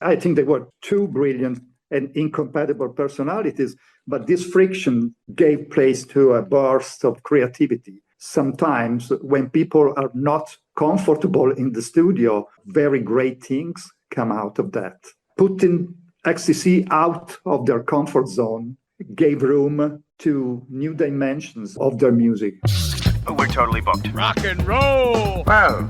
I think they were two brilliant and incompatible personalities, but this friction gave place to a burst of creativity. Sometimes when people are not comfortable in the studio, very great things come out of that. Putting XTC out of their comfort zone gave room to new dimensions of their music. We're totally booked. Rock and roll! Well,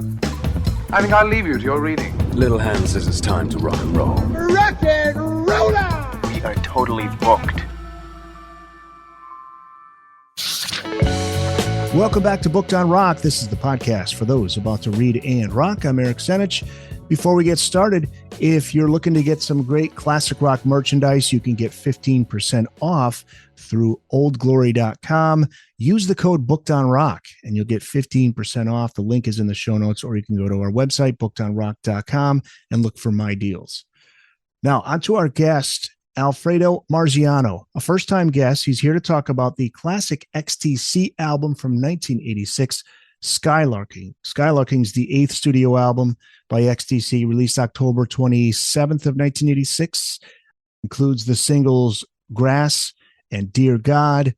I think I'll leave you to your reading. Little Hand says it's time to rock and roll. Rock and roller! We are totally booked. Welcome back to Booked on Rock. This is the podcast for those about to read and rock. I'm Eric Senich. Before we get started, if you're looking to get some great classic rock merchandise, you can get 15% off through oldglory.com. Use the code BookedOnRock and you'll get 15% off. The link is in the show notes, or you can go to our website, bookedonrock.com, and look for my deals. Now, on to our guest, Alfredo Marziano, a first-time guest. He's here to talk about the classic XTC album from 1986, Skylarking. Skylarking is the 8th studio album by XTC, released October 27th of 1986. Includes the singles Grass and Dear God,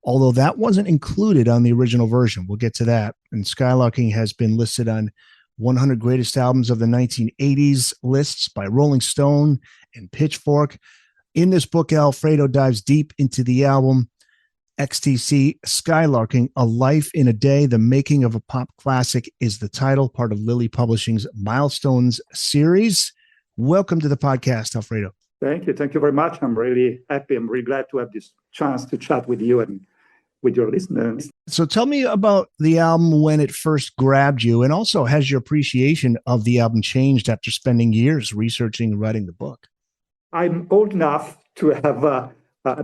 although that wasn't included on the original version. We'll get to that. And Skylarking has been listed on 100 Greatest Albums of the 1980s lists by Rolling Stone and Pitchfork. In this book, Alfredo dives deep into the album XTC Skylarking, A Life in a Day, The Making of a Pop Classic is the title, part of Lily Publishing's Milestones series. Welcome to the podcast, Alfredo. Thank you. Thank you very much. I'm really happy. I'm really glad to have this chance to chat with you and with your listeners. So tell me about the album when it first grabbed you, and also has your appreciation of the album changed after spending years researching and writing the book? I'm old enough to have,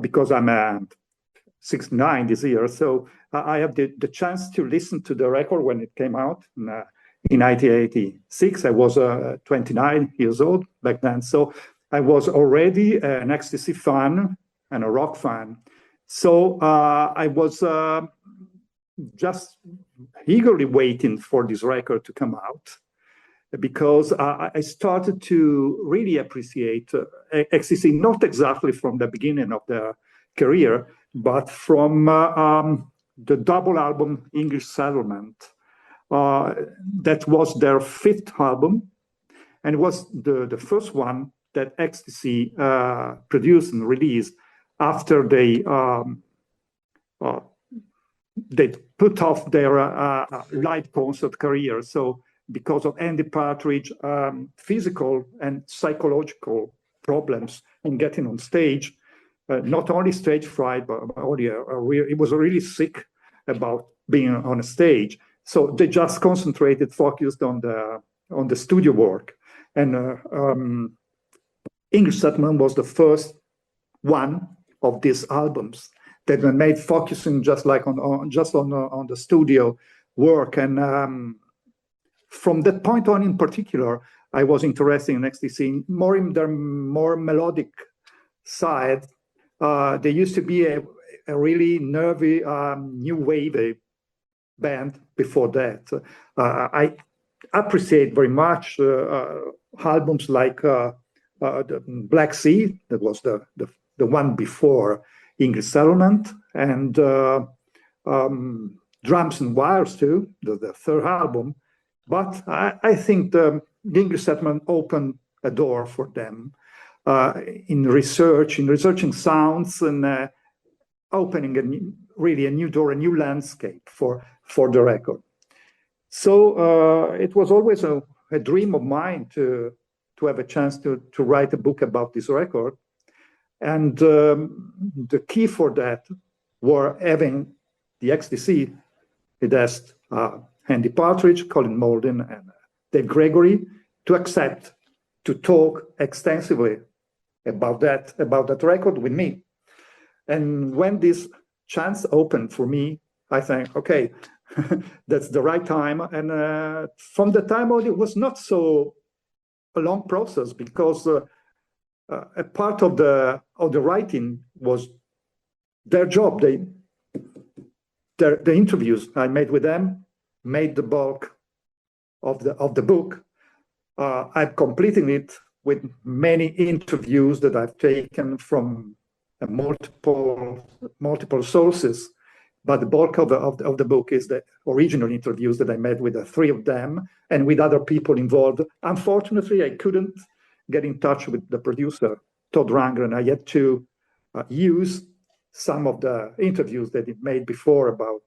because I'm 69 this year, so I have the chance to listen to the record when it came out in 1986. I was 29 years old back then, so I was already an XTC fan and a rock fan. So I was just eagerly waiting for this record to come out, because I started to really appreciate XTC, not exactly from the beginning of their career, but from the double album English Settlement. That was their 5th album, and it was the first one that XTC produced and released after they put off their live concert career. So because of Andy Partridge physical and psychological problems in getting on stage, not only stage fright, but he was really sick about being on a stage. So they just focused on the studio work. And English Settlement was the first one of these albums that were made focusing just on the studio work. And from that point on in particular, I was interested in XTC more in their more melodic side. They used to be a really nervy, new wave band before that. I appreciate very much albums like the Black Sea, that was the one before English Settlement, and Drums and Wires too, the third album. But I think the English Settlement opened a door for them in researching sounds, and opening really a new door, a new landscape for the record. So it was always a dream of mine to have a chance to write a book about this record. And the key for that were having the XTC. It asked Andy Partridge, Colin Moulding, and Dave Gregory to accept to talk extensively about that record with me. And when this chance opened for me, I think, okay, that's the right time. And from the time on, it was not so a long process, because a part of the writing was their job. The interviews I made with them made the bulk of the book. I'm completing it with many interviews that I've taken from multiple sources. But the bulk of the book is the original interviews that I made with the three of them and with other people involved. Unfortunately, I couldn't get in touch with the producer, Todd Rundgren. I had to use some of the interviews that he made before about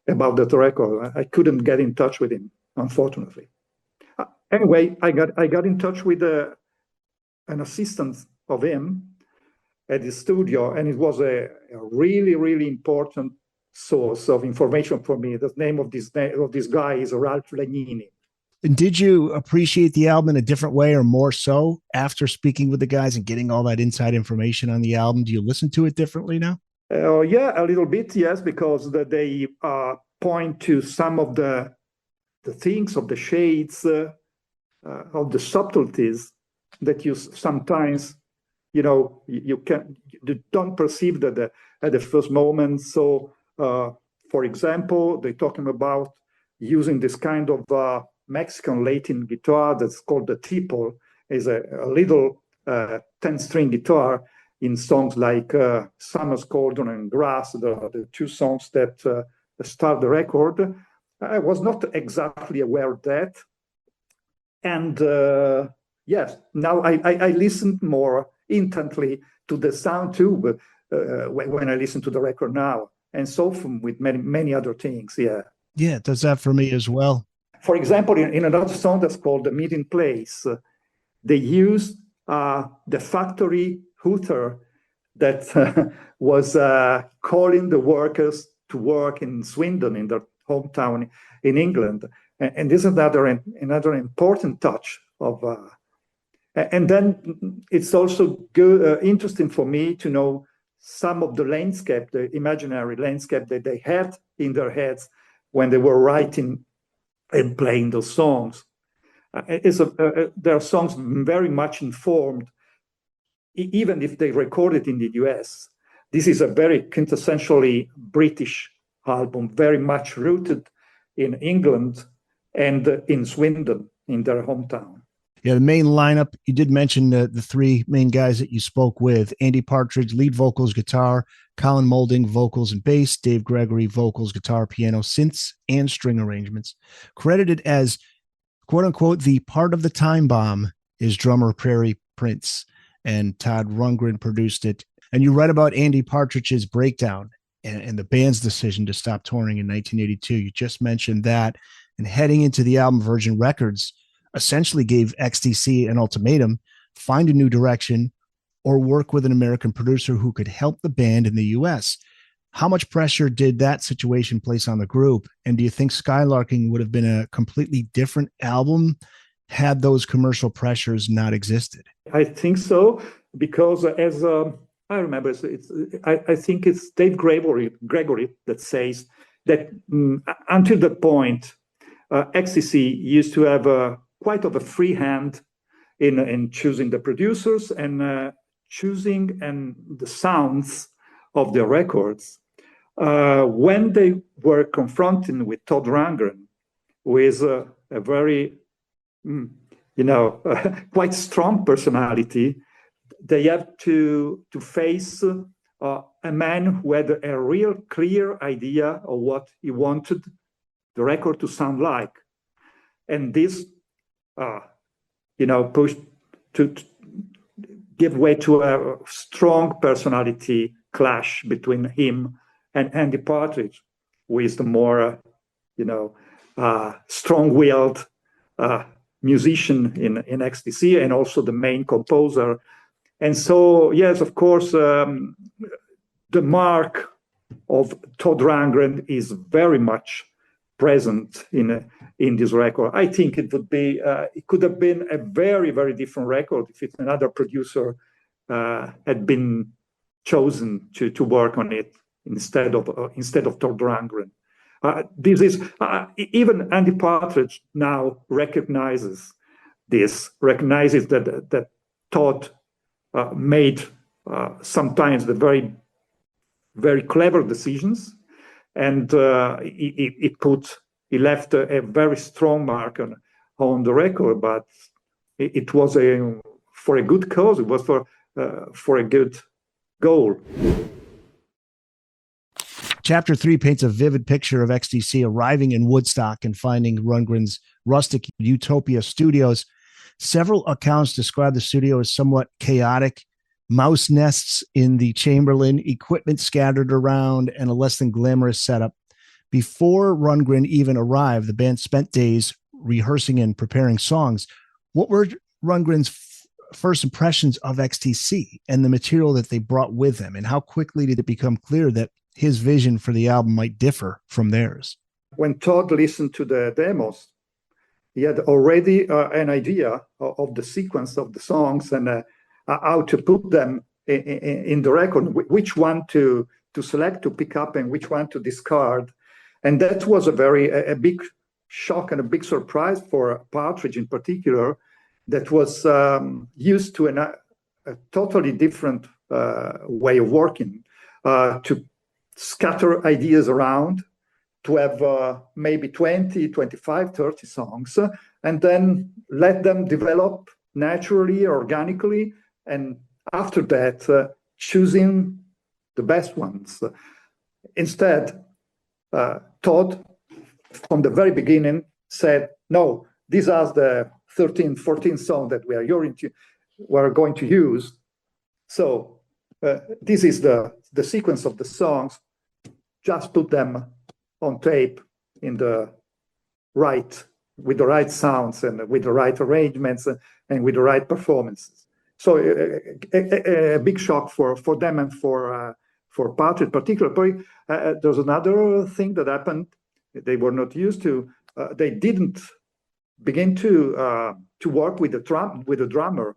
the record. I couldn't get in touch with him, unfortunately. Anyway, I got in touch with an assistant of him at his studio, and it was a really, really important source of information for me. The name of this guy is Ralph Lagnini. And did you appreciate the album in a different way or more so after speaking with the guys and getting all that inside information on the album? Do you listen to it differently now? Yeah, a little bit, yes, because they point to some of the things, of the shades, of the subtleties that you sometimes, you don't perceive that at the first moment. So, for example, they're talking about using this kind of Mexican Latin guitar that's called the tipple, is a little 10-string guitar in songs like Summer's Cauldron and Grass, the two songs that start the record. I was not exactly aware of that. And yes, now I listened more intently to the sound too, but when I listen to the record now, and so with many other things, yeah. Yeah, it does that for me as well. For example, in another song that's called The Meeting Place, they used the factory hooter that was calling the workers to work in Swindon, in their hometown in England. And this is another important touch of... and then it's also good, interesting for me to know some of the landscape, the imaginary landscape that they had in their heads when they were writing and playing those songs. There are songs very much informed, even if they recorded in the US. This is a very quintessentially British album, very much rooted in England and in Swindon, in their hometown. Yeah, the main lineup, you did mention the three main guys that you spoke with: Andy Partridge, lead vocals, guitar; Colin Moulding, vocals and bass; Dave Gregory, vocals, guitar, piano, synths, and string arrangements. Credited as, quote unquote, the part of the time bomb is drummer Prairie Prince, and Todd Rundgren produced it. And you read about Andy Partridge's breakdown and the band's decision to stop touring in 1982. You just mentioned that. And heading into the album, Virgin Records essentially gave XTC an ultimatum: find a new direction or work with an American producer who could help the band in the US. How much pressure did that situation place on the group? And do you think Skylarking would have been a completely different album had those commercial pressures not existed? I think so, because as I remember, I think it's Dave Gregory that says that until that point, XTC used to have quite of a free hand in choosing the producers and choosing and the sounds of the records. When they were confronted with Todd Rundgren, who is a very, quite strong personality, they have to face a man who had a real clear idea of what he wanted the record to sound like. And this, pushed to give way to a strong personality clash between him and Andy Partridge, who is the more, strong-willed musician in XTC and also the main composer. And so, yes, of course, the mark of Todd Rundgren is very much present in this record. I think it could have been a very, very different record if another producer had been chosen to work on it instead of Todd Rundgren. This is even Andy Partridge now recognizes that Todd made sometimes the very, very clever decisions, and he left a very strong mark on the record. But it was for a good cause. It was for a good goal. Chapter 3 paints a vivid picture of XTC arriving in Woodstock and finding Rundgren's rustic Utopia studios. Several accounts describe the studio as somewhat chaotic, mouse nests in the Chamberlain, equipment scattered around, and a less than glamorous setup. Before Rundgren even arrived, the band spent days rehearsing and preparing songs. What were Rundgren's first impressions of XTC and the material that they brought with them, and how quickly did it become clear that his vision for the album might differ from theirs? When Todd listened to the demos, he had already an idea of the sequence of the songs and how to put them in the record, which one to select, to pick up, and which one to discard. And that was a big shock and a big surprise for Partridge in particular, that was used to a totally different way of working, to scatter ideas around, to have maybe 20, 25, 30 songs, and then let them develop naturally, organically, and after that, choosing the best ones. Instead, Todd, from the very beginning, said, no, these are the 13, 14 songs that we are going to use. So this is the sequence of the songs. Just put them on tape with the right sounds and with the right arrangements and with the right performances. So a big shock for them and for Partridge particularly. There's another thing that happened. They were not used to. They didn't begin to work with the drummer.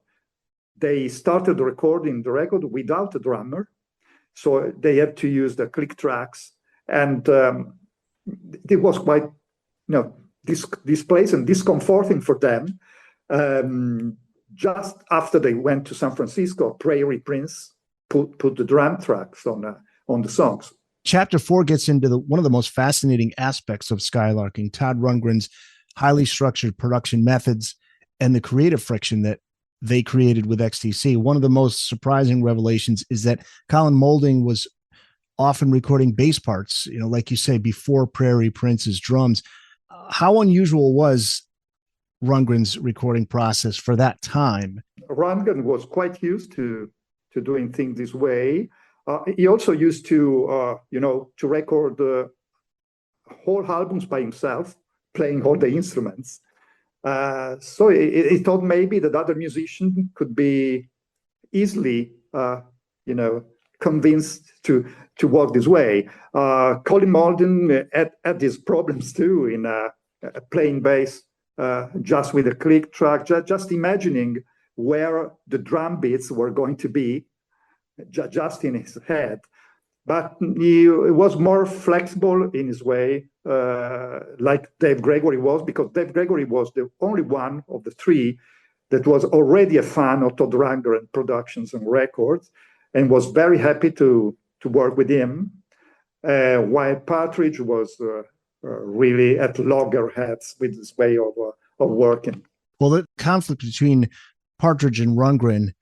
They started recording the record without a drummer, so they had to use the click tracks, and it was quite, displacing and discomforting for them. Just after they went to San Francisco, Prairie Prince put the drum tracks on the songs. Chapter 4 gets into one of the most fascinating aspects of Skylarking, Todd Rundgren's highly structured production methods and the creative friction that they created with XTC. One of the most surprising revelations is that Colin Moulding was often recording bass parts, like you say, before Prairie Prince's drums. How unusual was Rundgren's recording process for that time? Rundgren was quite used to doing things this way. He also used to record whole albums by himself, playing all the instruments. So he thought maybe that other musicians could be easily, convinced to work this way. Colin Moulding had these problems too in playing bass just with a click track, just imagining where the drum beats were going to be, just in his head. But he was more flexible in his way, like Dave Gregory was, because Dave Gregory was the only one of the three that was already a fan of Todd Rundgren productions and records, and was very happy to work with him, while Partridge was really at loggerheads with his way of working. Well, the conflict between Partridge and Rundgren,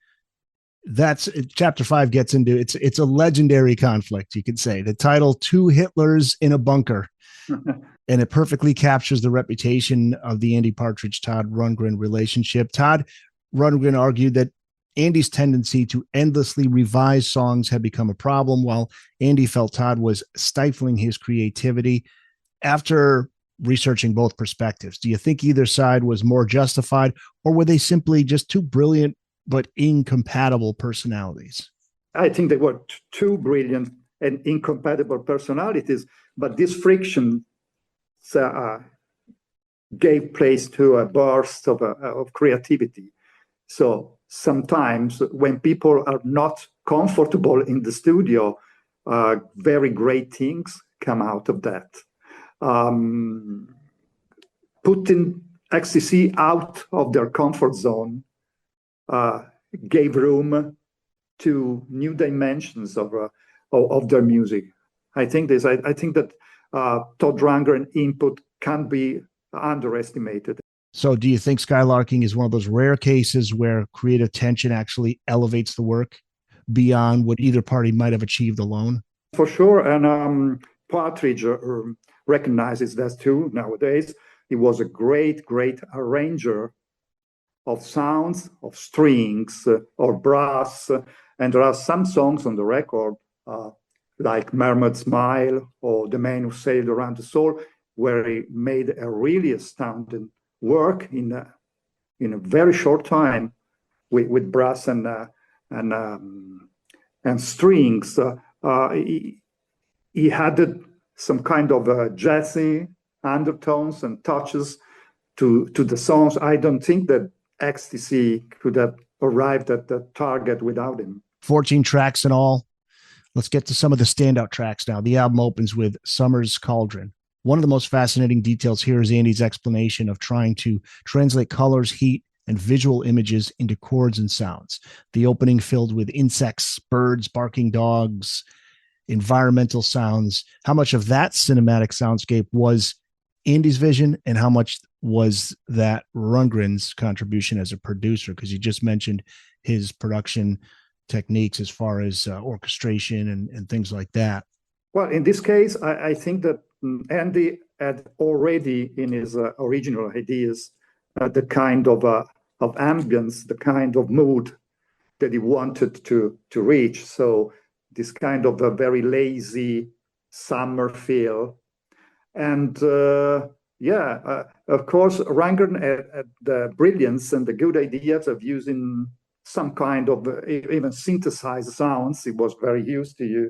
that's chapter 5 gets into. It's a legendary conflict, you could say. The title, Two Hitlers in a Bunker, and it perfectly captures the reputation of the Andy Partridge Todd Rundgren relationship. Todd Rundgren argued that Andy's tendency to endlessly revise songs had become a problem, while Andy felt Todd was stifling his creativity. After researching both perspectives, do you think either side was more justified, or were they simply just two brilliant but incompatible personalities? I think they were two brilliant and incompatible personalities, but this friction gave place to a burst of creativity. So sometimes when people are not comfortable in the studio, very great things come out of that. Putting XTC out of their comfort zone gave room to new dimensions of their music. I think that Todd Rundgren input can't be underestimated. So do you think Skylarking is one of those rare cases where creative tension actually elevates the work beyond what either party might have achieved alone? For sure. And Partridge recognizes that too nowadays. He was a great, great arranger of sounds, of strings, or brass. And there are some songs on the record, like Mermaid Smile or The Man Who Sailed Around the Soul, where he made a really astounding work in a very short time with brass and strings. He added some kind of jazzy undertones and touches to the songs. I don't think that XTC could have arrived at the target without him. 14 tracks in all. Let's get to some of the standout tracks now. The album opens with Summer's Cauldron. One of the most fascinating details here is Andy's explanation of trying to translate colors, heat, and visual images into chords and sounds. The opening filled with insects, birds, barking dogs, environmental sounds. How much of that cinematic soundscape was Andy's vision, and how much was that Rundgren's contribution as a producer? Because you just mentioned his production techniques as far as orchestration and things like that. Well, in this case, I think that Andy had already in his original ideas the kind of ambience, the kind of mood that he wanted to reach. So this kind of a very lazy summer feel. And of course, Rundgren had the brilliance and the good ideas of using some kind of even synthesized sounds. He was very used to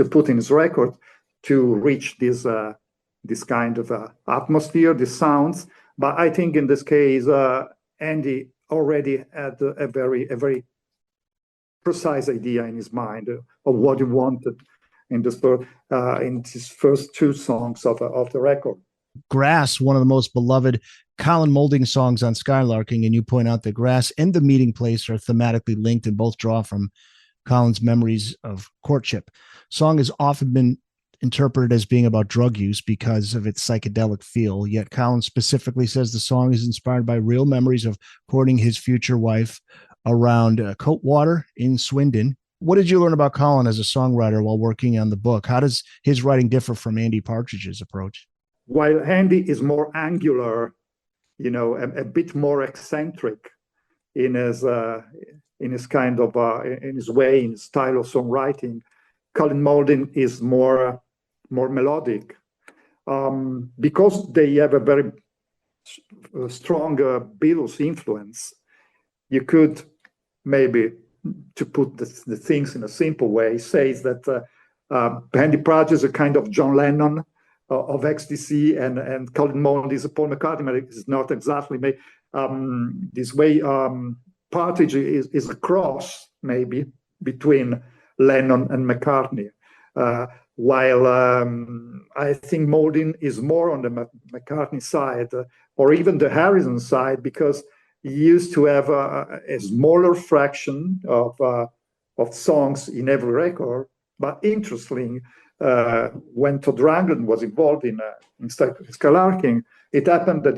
put in his record to reach this kind of atmosphere, these sounds. But I think in this case, Andy already had a very precise idea in his mind of what he wanted in his first two songs of the record. Grass, one of the most beloved Colin Moulding songs on Skylarking, and you point out that Grass and The Meeting Place are thematically linked and both draw from Colin's memories of courtship. Song has often been interpreted as being about drug use because of its psychedelic feel, yet Colin specifically says the song is inspired by real memories of courting his future wife around Coatwater in Swindon. What did you learn about Colin as a songwriter while working on the book? How does his writing differ from Andy Partridge's approach? While Andy is more angular, a bit more eccentric in his kind of in his way, in his style of songwriting, Colin Moulding is more melodic, because they have a very strong Beatles influence. You could maybe, to put the things in a simple way, says that Andy Partridge is a kind of John Lennon of XTC, and Colin Moulding is a Paul McCartney, but it's not exactly this way. Partridge is a cross, maybe, between Lennon and McCartney, while I think Moulding is more on the McCartney side, or even the Harrison side, because he used to have a smaller fraction of songs in every record. But interesting, when Todd Rundgren was involved in Skylarking, it happened that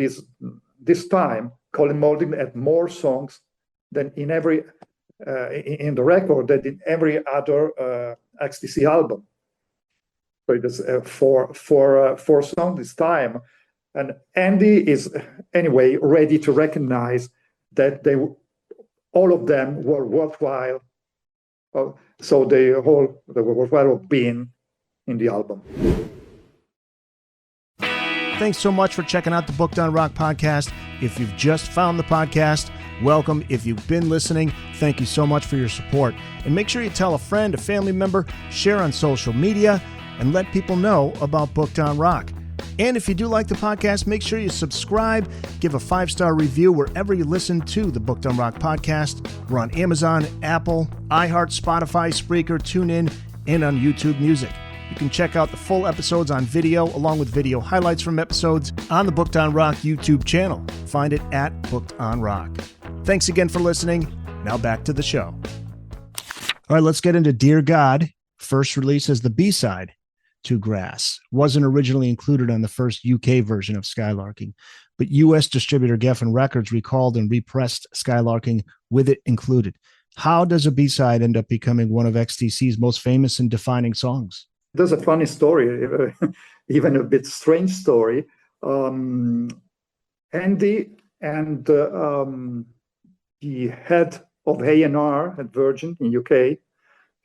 this time Colin Moulding had more songs than in every in the record than in every other XTC album. So it is four songs this time, and Andy is anyway ready to recognize that all of them were worthwhile. So they were worthwhile of being in the album. Thanks so much for checking out the Booked on Rock podcast. If you've just found the podcast, welcome. If you've been listening, thank you so much for your support. And make sure you tell a friend, a family member, share on social media, and let people know about Booked on Rock. And if you do like the podcast, make sure you subscribe, give a 5-star review wherever you listen to the Booked on Rock podcast. We're on Amazon, Apple, iHeart, Spotify, Spreaker, TuneIn, and on YouTube Music. You can check out the full episodes on video, along with video highlights from episodes on the Booked on Rock YouTube channel. Find it at Booked on Rock. Thanks again for listening. Now back to the show. All right, let's get into Dear God, first released as the B-side to Grass. Wasn't originally included on the first UK version of Skylarking. but U.S. distributor Geffen Records recalled and repressed Skylarking with it included. How does a B-side end up becoming one of XTC's most famous and defining songs? There's a funny story, even a bit strange story. Andy and the head of A&R at Virgin in UK, it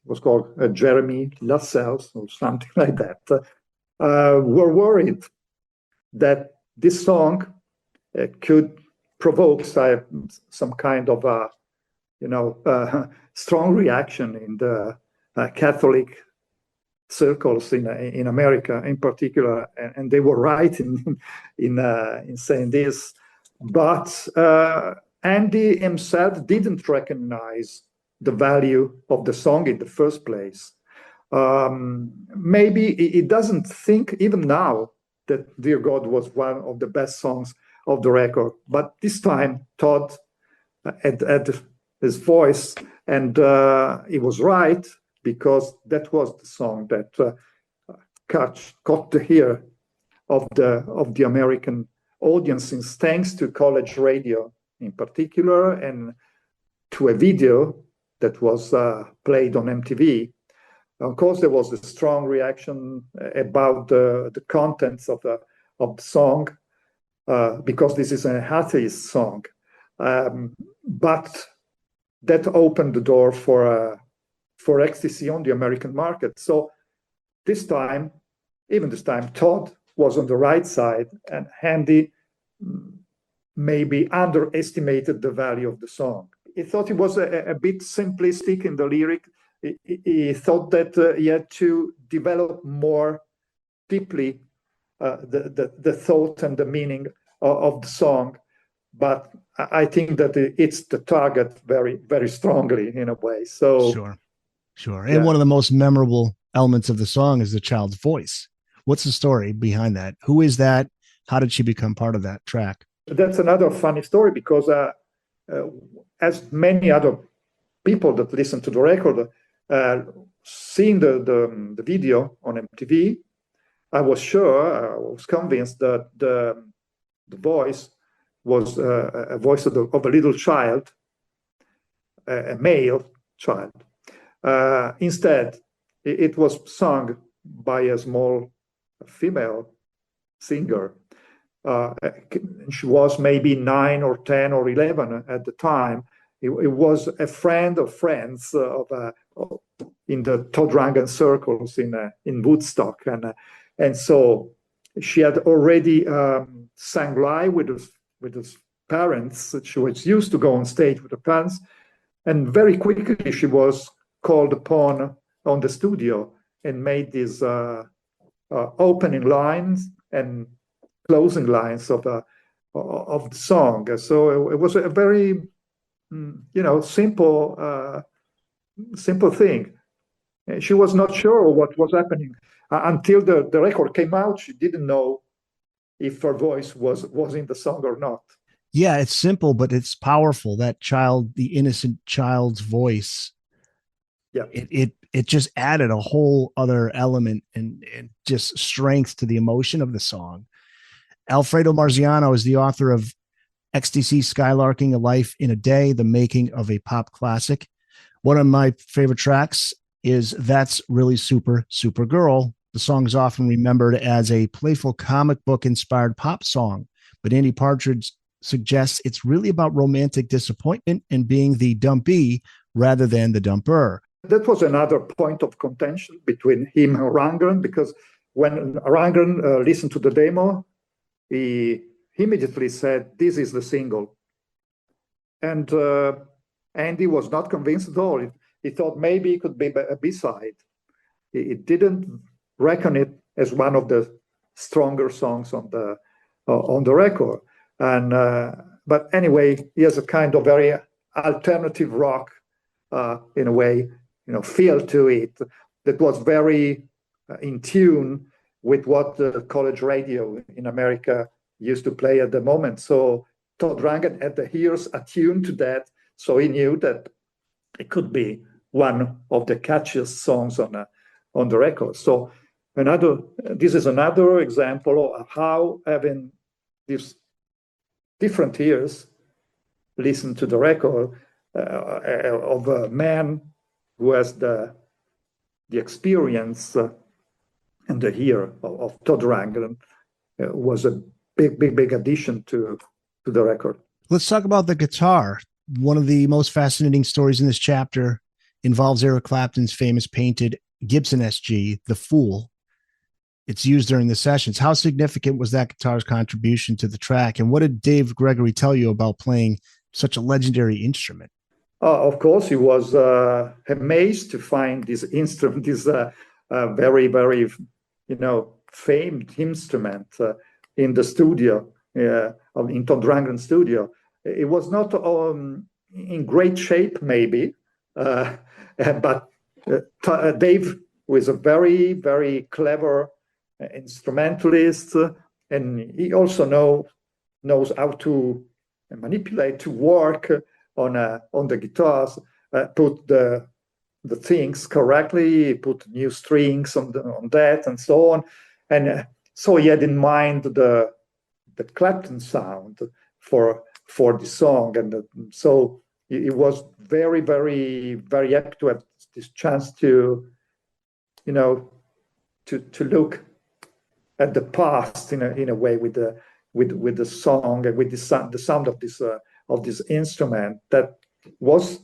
was called Jeremy Lascelles or something like that, were worried that this song could provoke some kind of strong reaction in the Catholic circles in America in particular, and they were right in saying this. But Andy himself didn't recognize the value of the song in the first place. Maybe he doesn't think even now that Dear God was one of the best songs of the record. But this time, Todd had his voice, and he was right, because that was the song that caught the ear of the American audiences, thanks to college radio in particular, and to a video that was played on MTV. Of course, there was a strong reaction about the contents of the song, because this is an atheist song. But that opened the door for XTC on the American market. So this time, Todd was on the right side, and Andy maybe underestimated the value of the song. He thought it was a bit simplistic in the lyric. He thought that he had to develop more deeply the thought and the meaning of the song. But I think that it's the target very, very strongly in a way. So Sure. And one of the most memorable elements of the song is the child's voice. What's the story behind that? Who is that? How did she become part of that track? That's another funny story, because as many other people that listen to the record, seeing the video on MTV, I was convinced that the voice was a voice of a little child, a male child. Instead, it was sung by a small female singer. She was maybe 9 or 10 or 11 at the time. It was a friend of friends in the Todd Rundgren circles in Woodstock, and so she had already sang live with his parents. She was used to go on stage with her parents, and very quickly she was called upon on the studio and made these opening lines and closing lines of the song. So it was a very simple thing. She was not sure what was happening until the record came out. She didn't know if her voice was in the song or not. Yeah, it's simple, but it's powerful. That child, the innocent child's voice. Yeah, it just added a whole other element and just strength to the emotion of the song. Alfredo Marziano is the author of XTC Skylarking, A Life in a Day, the making of a pop classic. One of my favorite tracks is That's Really Super, Super Girl. The song is often remembered as a playful comic book inspired pop song, but Andy Partridge suggests it's really about romantic disappointment and being the dumpee rather than the dumper. That was another point of contention between him and Rundgren, because when Rundgren listened to the demo, he immediately said, "This is the single." And Andy was not convinced at all. He thought maybe it could be a B-side. He didn't reckon it as one of the stronger songs on the record. And but anyway, he has a kind of very alternative rock, in a way, feel to it that was very in tune with what the college radio in America used to play at the moment. So Todd Rundgren had the ears attuned to that, so he knew that it could be one of the catchiest songs on the record. So this is another example of how having this different ears listen to the record of a man who has the experience and the ear of Todd Rundgren was a big addition to the record. Let's talk about the guitar. One of the most fascinating stories in this chapter involves Eric Clapton's famous painted Gibson SG, The Fool. It's used during the sessions. How significant was that guitar's contribution to the track? And what did Dave Gregory tell you about playing such a legendary instrument? Of course, he was amazed to find this instrument, this very, famed instrument in the studio, in Todd Rundgren's studio. It was not in great shape, maybe, but Dave was a very, very clever instrumentalist, and he also knows how to manipulate, to work on the guitars, put the things correctly, put new strings on that, and so on. And so he had in mind the Clapton sound for the song, and so it was very, very, very happy to have this chance to look at the past in a way with the song and with the sound of this instrument that was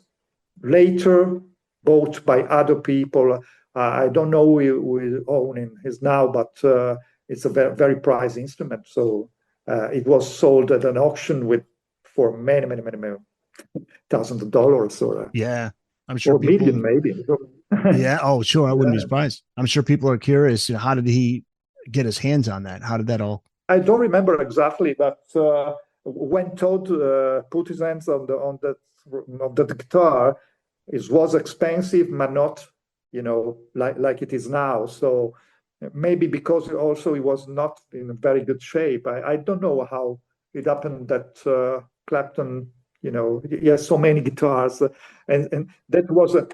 later bought by other people. I don't know who owning is now, but it's a very, very prized instrument. So it was sold at an auction for many thousands of dollars, or yeah, I'm sure or million maybe. Yeah, oh sure, I wouldn't be surprised. I'm sure people are curious. How did he get his hands on that? How did that all? I don't remember exactly, but when Todd put his hands on the guitar, it was expensive, but not like it is now. So maybe because also he was not in a very good shape. I don't know how it happened that Clapton, he has so many guitars, and that was that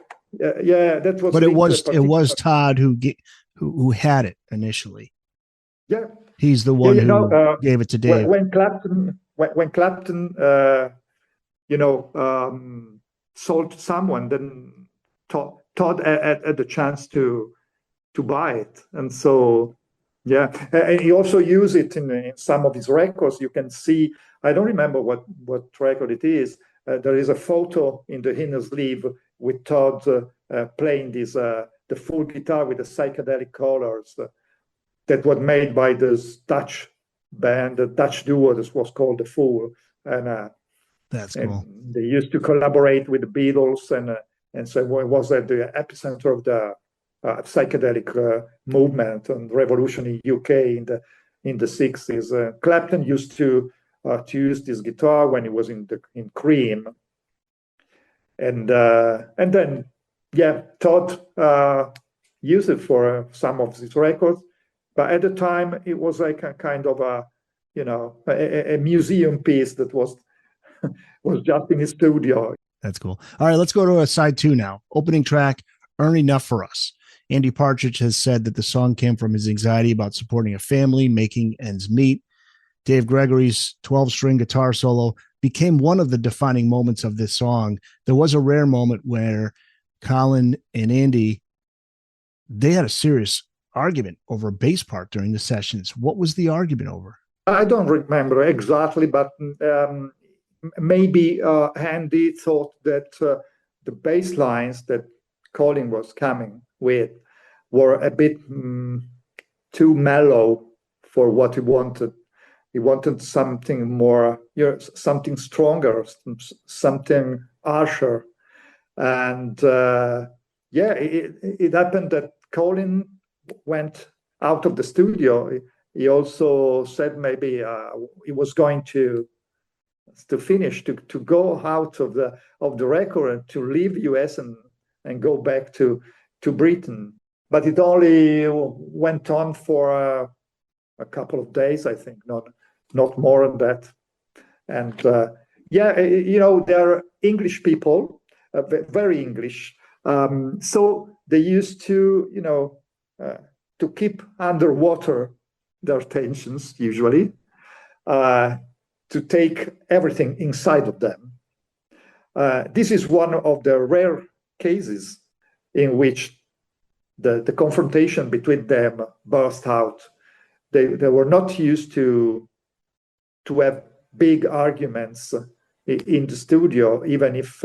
was. But it was Todd who had it initially. Yeah, he's the one who gave it to Dave. When Clapton, sold to someone, then Todd had the chance to buy it, and so and he also used it in some of his records. You can see, I don't remember what record it is. There is a photo in the inner sleeve with Todd playing this the full guitar with the psychedelic colors that was made by this Dutch band, the Dutch duo that was called The Fool, and that's cool. And they used to collaborate with the Beatles, and so it was at the epicenter of the psychedelic movement and revolution in UK in the 60s. Clapton used to use this guitar when he was in Cream, and then Todd used it for some of his records. But at the time, it was like a kind of a museum piece that was just in his studio. That's cool. All right, let's go to a side 2 now. Opening track, Earn Enough for Us. Andy Partridge has said that the song came from his anxiety about supporting a family, making ends meet. Dave Gregory's 12-string guitar solo became one of the defining moments of this song. There was a rare moment where Colin and Andy, they had a serious argument over a bass part during the sessions. What was the argument over? I don't remember exactly, but maybe Andy thought that the bass lines that Colin was coming with were a bit too mellow for what he wanted. He wanted something more, something stronger, something harsher. And it happened that Colin went out of the studio. He also said maybe he was going to finish, to go out of the record and to leave the US and go back to Britain. But it only went on for a couple of days, I think, not more than that. And they're English people, very English. So they used to keep underwater their tensions usually. to take everything inside of them. This is one of the rare cases in which the confrontation between them burst out. They were not used to have big arguments in the studio, even if,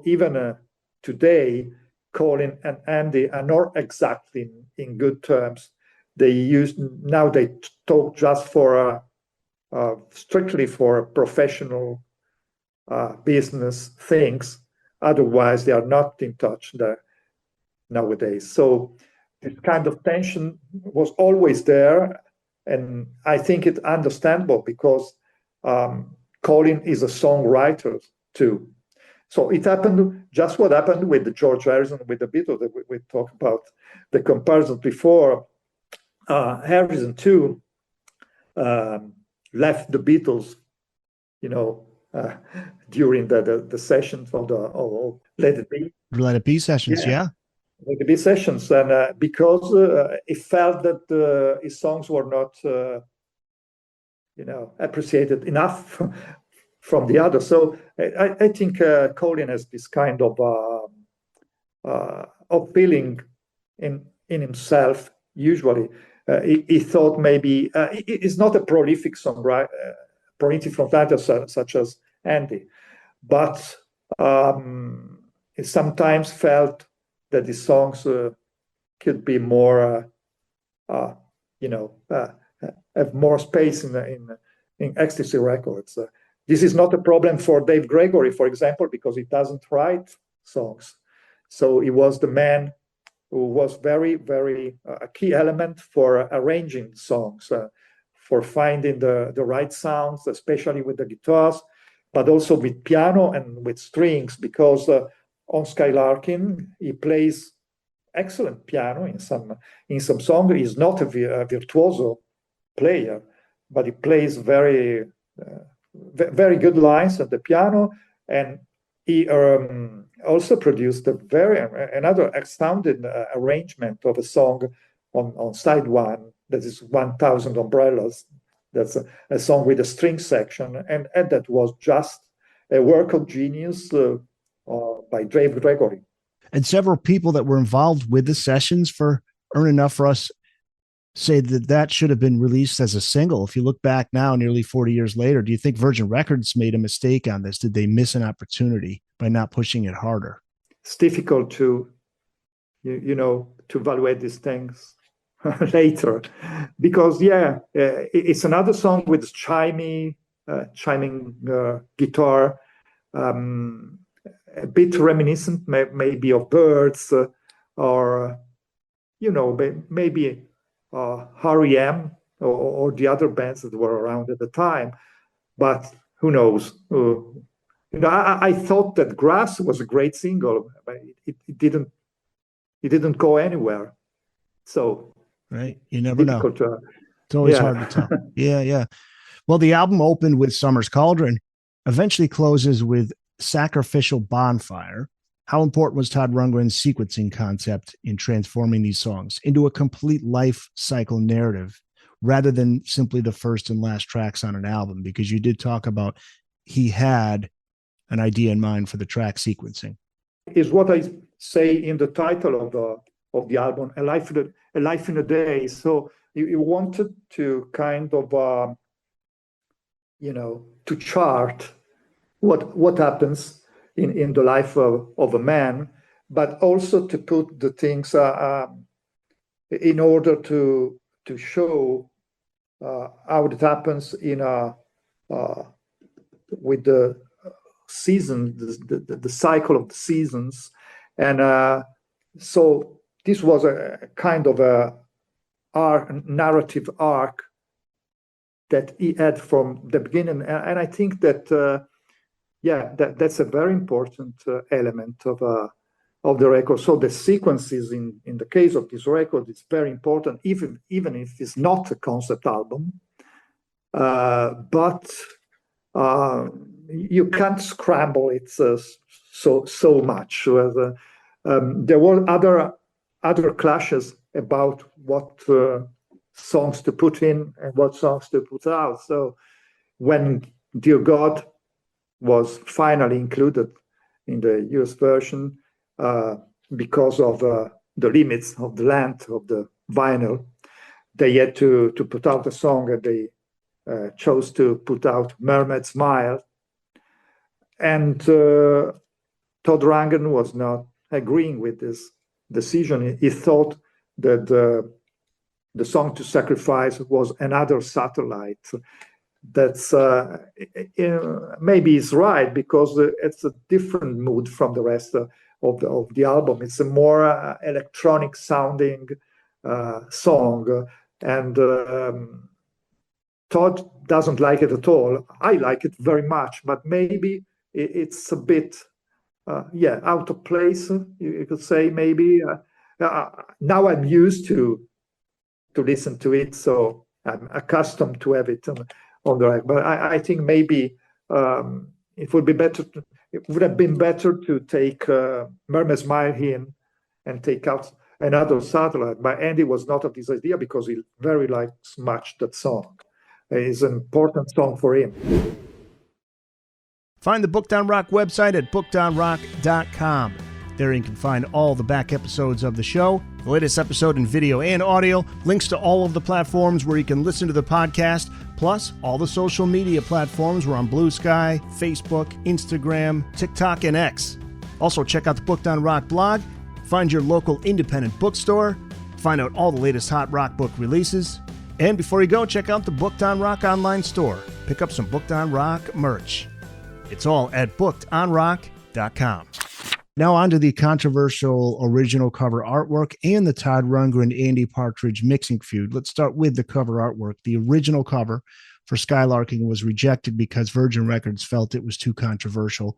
even today, Colin and Andy are not exactly in good terms. Now they talk just for strictly for professional business things. Otherwise, they are not in touch nowadays. So this kind of tension was always there, and I think it's understandable because Colin is a songwriter too. So it happened just what happened with the George Harrison, with the Beatles. We talked about the comparison before. Harrison too left the Beatles, during the sessions of Let It Be. Let It Be sessions, yeah. Let It Be sessions, and because he felt that his songs were not, appreciated enough from the others. So I think Colin has this kind of feeling in himself. Usually, he thought maybe he's not a prolific songwriter, such as Andy, but he sometimes felt that his songs could be more, have more space in XTC Records. This is not a problem for Dave Gregory, for example, because he doesn't write songs. So he was the man who was very, very a key element for arranging songs, for finding the right sounds, especially with the guitars, but also with piano and with strings, because on Skylarking, he plays excellent piano in some songs. He's not a virtuoso player, but he plays very very good lines at the piano, and he also produced another astounding arrangement of a song on side one, that is 1,000 Umbrellas. That's a song with a string section, and that was just a work of genius by Dave Gregory. And several people that were involved with the sessions for Earn Enough for Us say that should have been released as a single. If you look back now, nearly 40 years later, do you think Virgin Records made a mistake on this? Did they miss an opportunity by not pushing it harder? It's difficult to, to evaluate these things later, because it's another song with chiming guitar, a bit reminiscent maybe of Birds, or maybe R.E.M. or the other bands that were around at the time, but who knows? I thought that Grass was a great single, but it didn't go anywhere. So right, you never know. It's always hard to tell. Yeah. Well, the album opened with Summer's Cauldron, eventually closes with Sacrificial Bonfire. How important was Todd Rundgren's sequencing concept in transforming these songs into a complete life cycle narrative rather than simply the first and last tracks on an album? Because you did talk about he had an idea in mind for the track sequencing. Is what I say in the title of the album, A Life in a Day. So you wanted to kind of to chart what happens in the life of a man, but also to put the things in order to show how it happens with the season, the cycle of the seasons. And so this was a kind of a narrative arc that he had from the beginning, and I think that that's a very important element of the record. So the sequences in the case of this record is very important, even if it's not a concept album. But you can't scramble it so much. There were other clashes about what songs to put in and what songs to put out. So when Dear God was finally included in the US version, because of the limits of the length of the vinyl, they had to put out a song, and they chose to put out Mermaid Smile. And Todd Rundgren was not agreeing with this decision. He thought that the song to sacrifice was Another Satellite. That's maybe he's right, because it's a different mood from the rest of the album. It's a more electronic sounding song, and Todd doesn't like it at all. I like it very much, but maybe it's a bit out of place, you could say. Maybe now I'm used to listen to it, so I'm accustomed to have it on the rack. But I think maybe it would be better. It would have been better to take Mermaid Smile in and take out Another Satellite. But Andy was not of this idea, because he very likes much that song. It's an important song for him. Find the Booked on Rock website at bookedonrock.com. There you can find all the back episodes of the show, the latest episode in video and audio, links to all of the platforms where you can listen to the podcast, plus all the social media platforms. We're on Blue Sky, Facebook, Instagram, TikTok, and X. Also, check out the Booked on Rock blog, find your local independent bookstore, find out all the latest hot rock book releases, and before you go, check out the Booked on Rock online store. Pick up some Booked on Rock merch. It's all at bookedonrock.com. Now on to the controversial original cover artwork and the Todd Rundgren Andy Partridge mixing feud. Let's start with the cover artwork. The original cover for Skylarking was rejected because Virgin Records felt it was too controversial.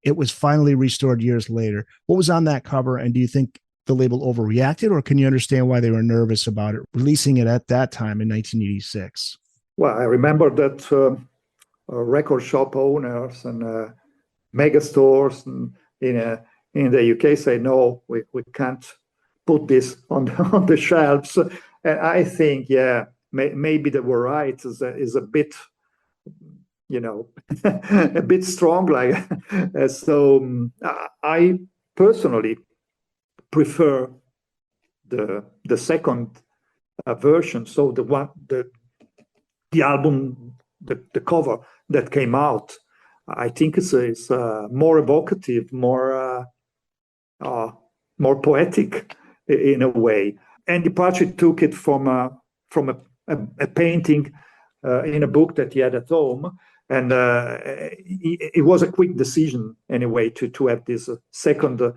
It was finally restored years later. What was on that cover, and do you think the label overreacted, or can you understand why they were nervous about it, releasing it at that time in 1986? Well, I remember that record shop owners and mega stores in the UK say, no, we can't put this on the shelves. And I think, maybe they were right. Is a bit, a bit strong. So I personally prefer the second version. So the album, the cover that came out, I think it's more evocative, more poetic in a way. Andy Partridge took it from a painting in a book that he had at home, and it was a quick decision anyway to have this second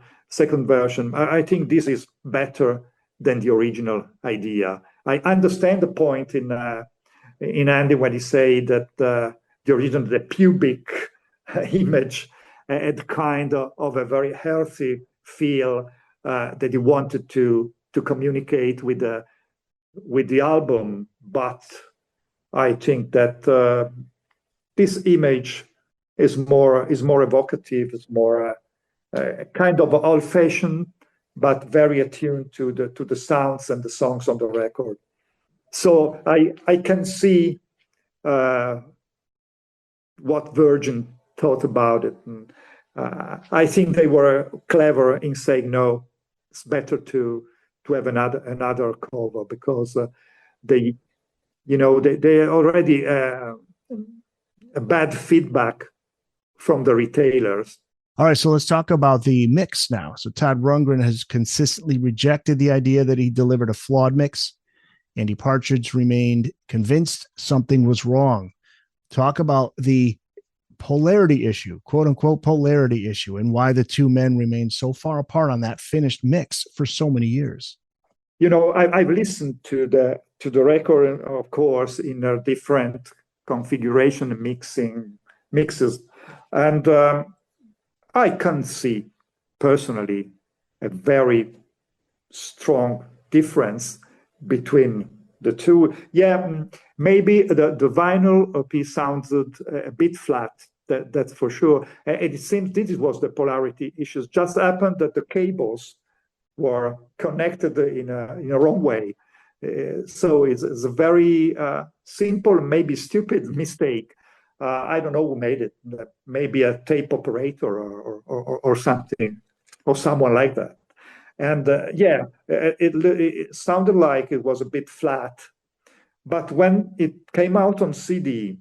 version. I think this is better than the original idea. I understand the point in Andy when he said that the original, the pubic image, had kind of a very healthy feel that he wanted to communicate with the album. But I think that this image is more evocative, is more kind of old-fashioned, but very attuned to the sounds and the songs on the record. So I can see what Virgin thought about it. And, I think they were clever in saying, no, it's better to have another cover, because they already a bad feedback from the retailers. All right, so let's talk about the mix now. So Todd Rundgren has consistently rejected the idea that he delivered a flawed mix. Andy Partridge remained convinced something was wrong. Talk about the polarity issue, quote unquote polarity issue, and why the two men remain so far apart on that finished mix for so many years. I've listened to the record, of course, in a different configuration mixes, and I can see personally a very strong difference between the two. Maybe the vinyl piece sounded a bit flat, that's for sure. And it seems this was the polarity issues. Just happened that the cables were connected in a wrong way. So it's a very simple, maybe stupid mistake. I don't know who made it. Maybe a tape operator or something, or someone like that. And it sounded like it was a bit flat. But when it came out on CD,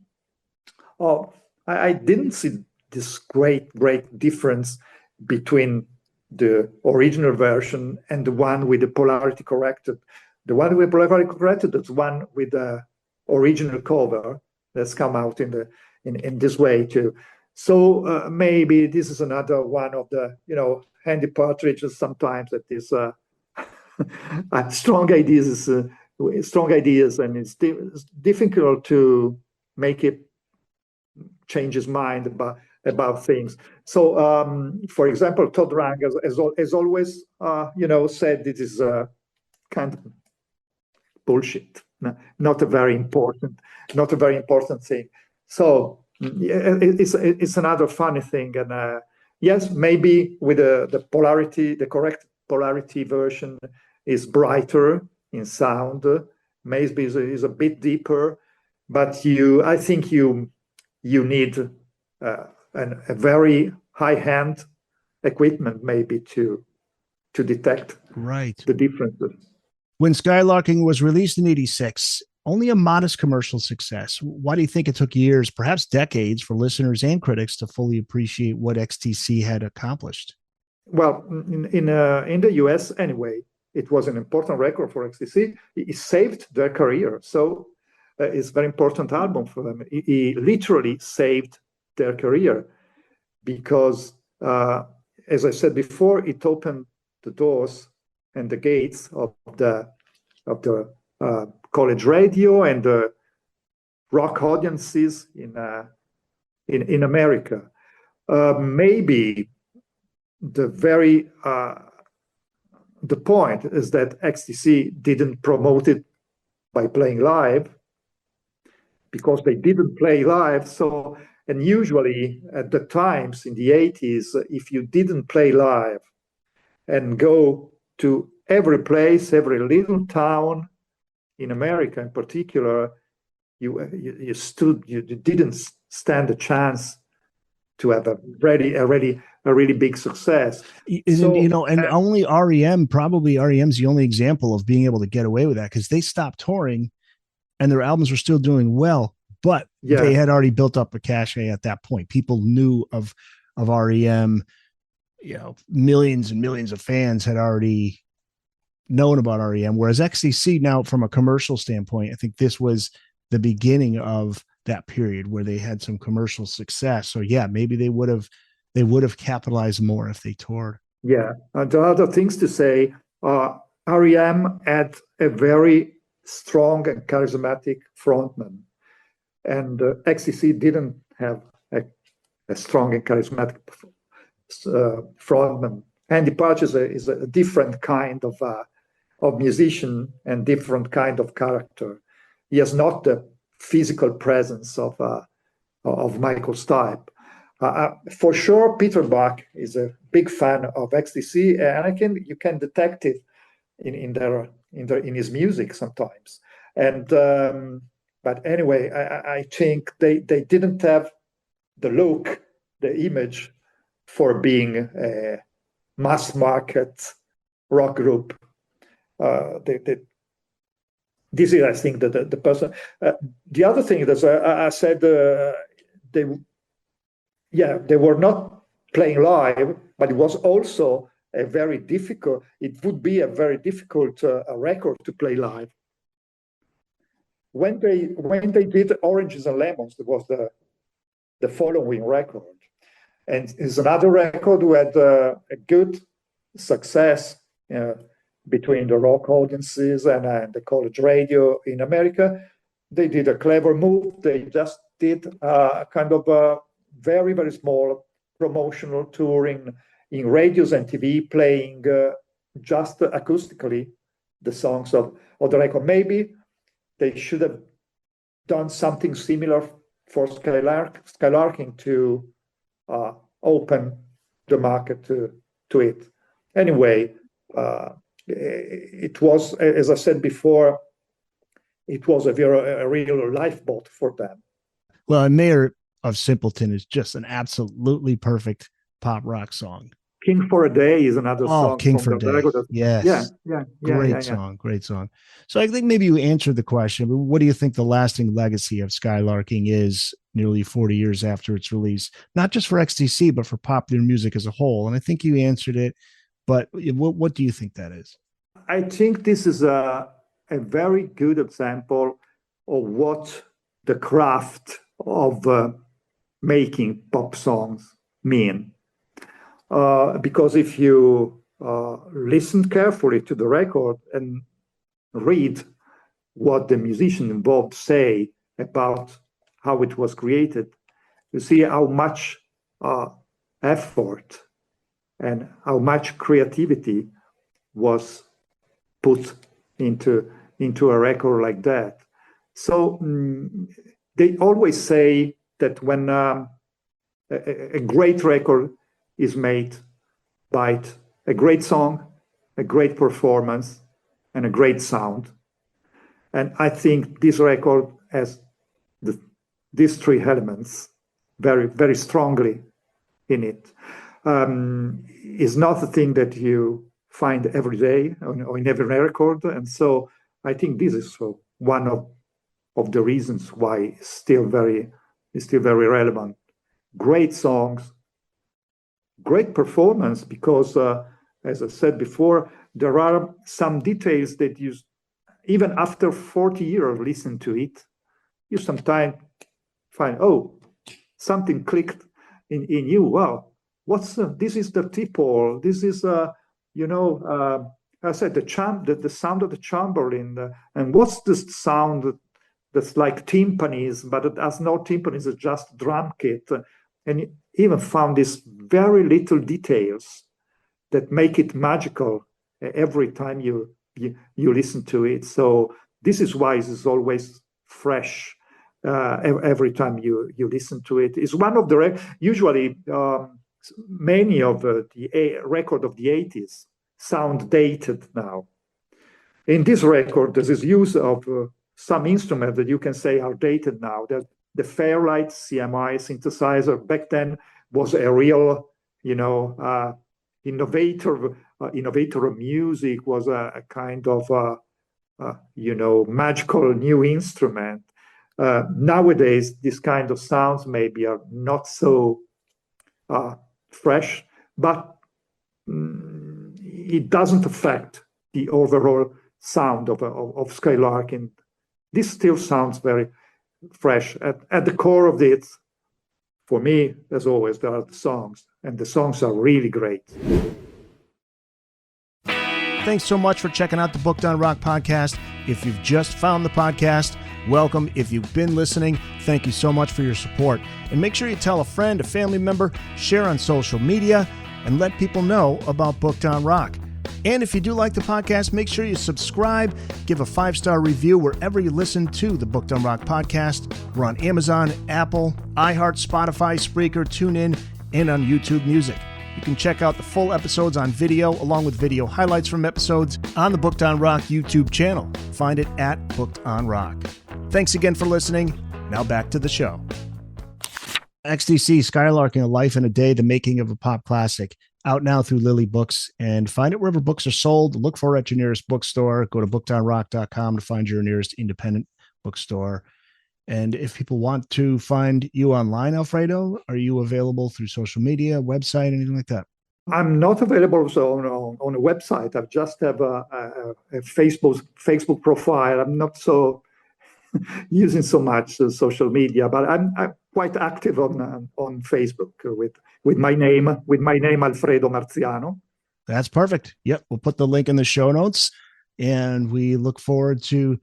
I didn't see this great difference between the original version and the one with the polarity corrected. The one with polarity corrected is one with the original cover that's come out in this way too. So maybe this is another one of the, Andy Partridge sometimes that is strong ideas, and it's difficult to make it change his mind about things. So, for example, Todd Rundgren has always, said this is kind of bullshit, not a very important thing. So it's another funny thing, and yes, maybe with the polarity, the correct polarity version is brighter in sound, maybe is a bit deeper, but I think you need a very high-end equipment maybe to detect the differences. When Skylarking was released in '86, only a modest commercial success. Why do you think it took years, perhaps decades, for listeners and critics to fully appreciate what XTC had accomplished? Well, in the US anyway, it was an important record for XTC. It saved their career. So it's a very important album for them. It literally saved their career because, as I said before, it opened the doors and the gates of the college radio and the rock audiences in America. Maybe the point is that XTC didn't promote it by playing live, because they didn't play live. So, and usually at the times in the 80s, if you didn't play live and go to every place, every little town in America in particular, you didn't stand a chance to have a really big success. And only REM's the only example of being able to get away with that, because they stopped touring and their albums were still doing well, but they had already built up a cachet at that point. People knew of REM, millions and millions of fans had already known about REM, whereas XTC, now from a commercial standpoint, I think this was the beginning of that period where they had some commercial success. So yeah, maybe they would have capitalized more if they toured. Yeah, and there are other things to say. REM had a very strong and charismatic frontman, and XTC didn't have a strong and charismatic frontman. Andy Partridge is a different kind of musician and different kind of character. He has not the physical presence of Michael Stipe. For sure, Peter Buck is a big fan of XTC, and you can detect it in his music sometimes. And but anyway, I think they didn't have the look, the image for being a mass market rock group. This is, I think, that the person. The other thing that I said, they were not playing live, but it was also a very difficult. It would be a very difficult record to play live. When they did Oranges and Lemons, it was the following record, and it's another record who had a good success between the rock audiences and the college radio in America. They did a clever move. They just did kind of a very, very small promotional tour in radios and TV, playing just acoustically the songs of the record. Maybe they should have done something similar for Skylarking to open the market to it. Anyway, it was, as I said before, it was a real lifeboat for them. Well, and of Simpleton is just an absolutely perfect pop rock song. King for a Day is another song King from for a the Day. record. Yes. Great song. So I think maybe you answered the question, but what do you think the lasting legacy of Skylarking is nearly 40 years after its release? Not just for XTC, but for popular music as a whole. And I think you answered it, but what do you think that is? I think this is a very good example of what the craft of making pop songs mean. Because if you listen carefully to the record and read what the musicians involved say about how it was created, you see how much effort and how much creativity was put into a record like that. So they always say that when a great record is made by a great song, a great performance, and a great sound. And I think this record has these three elements very, very strongly in it. It's not a thing that you find every day or in every record. And so I think this is one of the reasons why it's still very relevant. Great songs, great performance, because as I said before, there are some details that you, even after 40 years of listening to it, you sometimes find, something clicked in you. Wow, this is the tipple. This is, I said, the sound of the chamberlain. And what's this sound that's like timpanis, but it has no timpanis, it's just drum kit. And you even found these very little details that make it magical every time you listen to it. So this is why it's always fresh every time you listen to it. It's one of the usually many of the record of the 80s sound dated now. In this record, there's this use of some instrument that you can say are dated now. That the Fairlight CMI synthesizer back then was a real, innovator of music, was a kind of, magical new instrument. Nowadays, this kind of sounds maybe are not so fresh, but it doesn't affect the overall sound of Skylarking. This still sounds very fresh. At the core of it, for me, as always, there are the songs, and the songs are really great. Thanks so much for checking out the Booked on Rock podcast. If you've just found the podcast, welcome. If you've been listening, thank you so much for your support. And make sure you tell a friend, a family member, share on social media, and let people know about Booked on Rock. And if you do like the podcast, make sure you subscribe, give a 5-star review wherever you listen to the Booked on Rock podcast. We're on Amazon, Apple, iHeart, Spotify, Spreaker, TuneIn, and on YouTube Music. You can check out the full episodes on video, along with video highlights from episodes on the Booked on Rock YouTube channel. Find it at Booked on Rock. Thanks again for listening. Now back to the show. XTC, Skylarking, A Life in a Day, the making of a pop classic. Out now through Lily Books, and find it wherever books are sold. Look for it at your nearest bookstore. Go to bookedonrock.com to find your nearest independent bookstore. And if people want to find you online, Alfredo, are you available through social media, website, anything like that? I'm not available on a website. I just have a Facebook profile. I'm not so using so much social media, but I'm quite active on Facebook with my name Alfredo Marziano. That's perfect. Yep, we'll put the link in the show notes, and we look forward to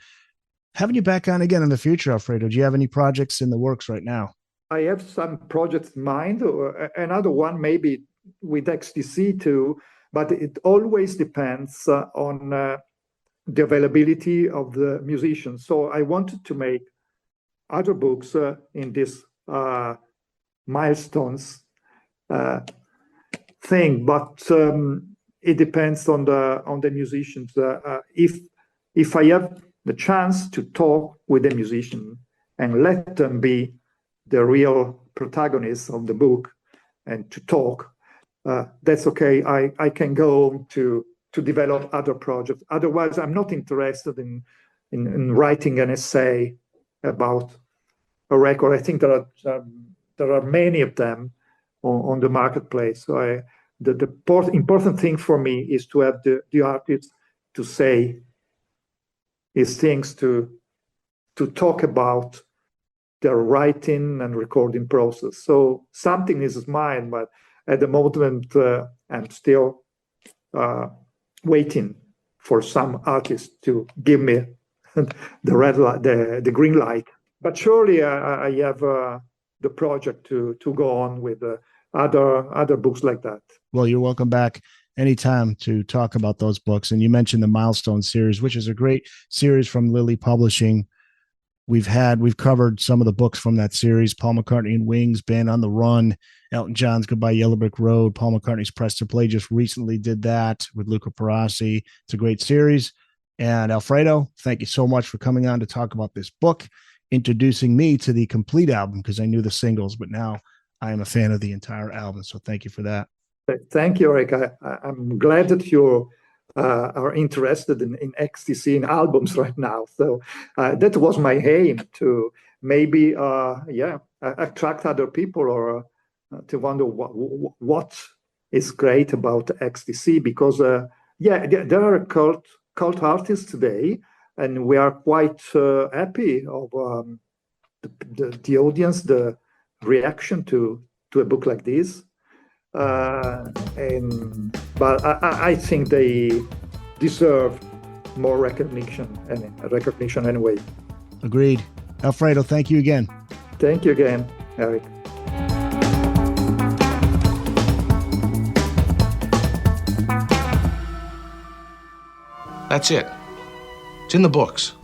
having you back on again in the future, Alfredo. Do you have any projects in the works right now? I have some projects in mind, or another one maybe with XTC too, but it always depends on the availability of the musicians. So I wanted to make other books in this milestones thing, but it depends on the musicians. If I have the chance to talk with the musician and let them be the real protagonists of the book and to talk, that's okay. I can go to develop other projects. Otherwise, I'm not interested in writing an essay about a record. I think there are many of them on the marketplace. So the important thing for me is to have the artist to say his things, to talk about their writing and recording process. So something is mine, but at the moment I'm still waiting for some artist to give me the red light, the green light. But surely I have the project to go on with other books like that. Well, you're welcome back anytime to talk about those books. And you mentioned the Milestone series, which is a great series from Lily Publishing. We've covered some of the books from that series: Paul McCartney and Wings, Band on the Run, Elton John's Goodbye Yellow Brick Road, Paul McCartney's Press to Play just recently did that with Luca Perasi. It's a great series. And Alfredo, thank you so much for coming on to talk about this book, introducing me to the complete album, because I knew the singles, but now I am a fan of the entire album. So thank you for that. Thank you, Eric. I'm glad that you are interested in XTC in albums right now. So that was my aim, to maybe attract other people, or to wonder what is great about XTC, because there are cult artists today, and we are quite happy of the audience, the reaction to a book like this. But I think they deserve more recognition anyway. Agreed. Alfredo, thank you again. Thank you again, Eric. That's it. It's in the books.